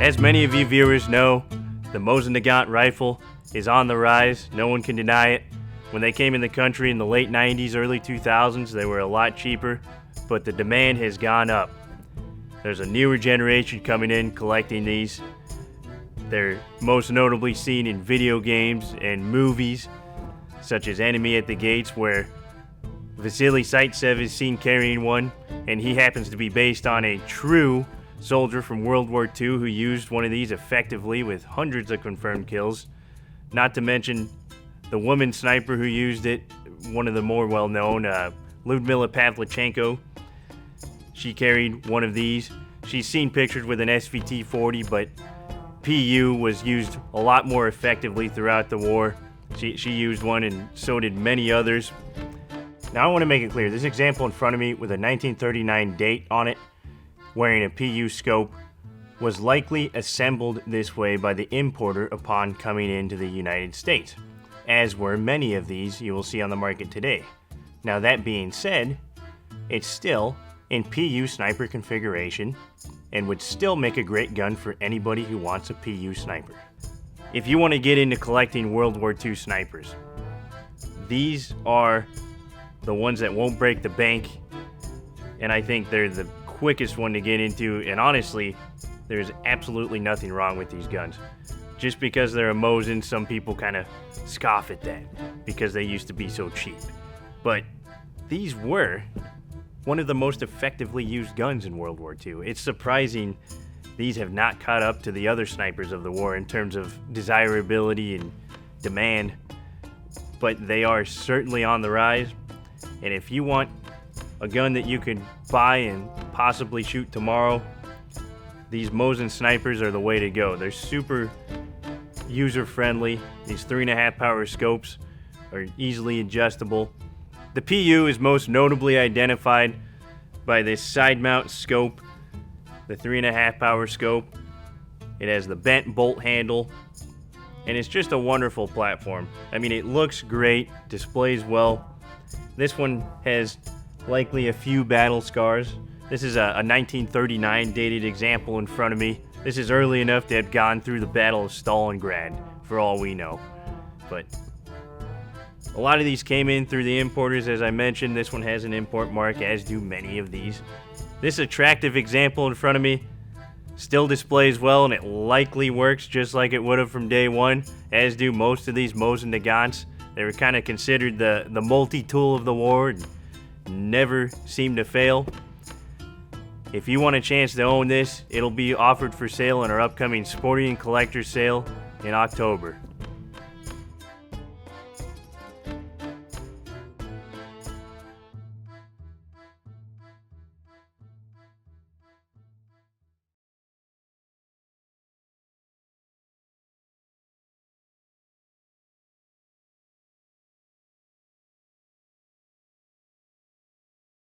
As many of you viewers know, the Mosin Nagant rifle is on the rise. No one can deny it. When they came in the country in the late 90s, early 2000s, they were a lot cheaper, but the demand has gone up. There's a newer generation coming in collecting these. They're most notably seen in video games and movies, such as Enemy at the Gates, where Vasily Zaitsev is seen carrying one, and he happens to be based on a true soldier from World War II who used one of these effectively with hundreds of confirmed kills. Not to mention the woman sniper who used it, one of the more well-known, Lyudmila Pavlichenko. She carried one of these. She's seen pictured with an SVT-40, but PU was used a lot more effectively throughout the war. She used one, and so did many others. Now I want to make it clear, this example in front of me with a 1939 date on it, wearing a PU scope, was likely assembled this way by the importer upon coming into the United States, as were many of these you will see on the market today. Now that being said, it's still in PU sniper configuration and would still make a great gun for anybody who wants a PU sniper. If you want to get into collecting World War II snipers, these are the ones that won't break the bank, and I think they're the quickest one to get into, and honestly, there's absolutely nothing wrong with these guns. Just because they're a Mosin, some people kind of scoff at that because they used to be so cheap. But these were one of the most effectively used guns in World War II. It's surprising these have not caught up to the other snipers of the war in terms of desirability and demand, but they are certainly on the rise. And if you want a gun that you can buy and possibly shoot tomorrow, these Mosin snipers are the way to go. They're super user-friendly. These 3.5 power scopes are easily adjustable. The PU is most notably identified by this side mount scope, the 3.5 power scope. It has the bent bolt handle, and it's just a wonderful platform. I mean, it looks great, displays well. This one has likely a few battle scars. This is a 1939 dated example in front of me. This is early enough to have gone through the Battle of Stalingrad, for all we know. But a lot of these came in through the importers, as I mentioned. This one has an import mark, as do many of these. This attractive example in front of me still displays well, and it likely works just like it would have from day one, as do most of these Mosin Nagants. They were kind of considered the multi-tool of the war and never seemed to fail. If you want a chance to own this, it'll be offered for sale in our upcoming Sporting and Collector's sale in October.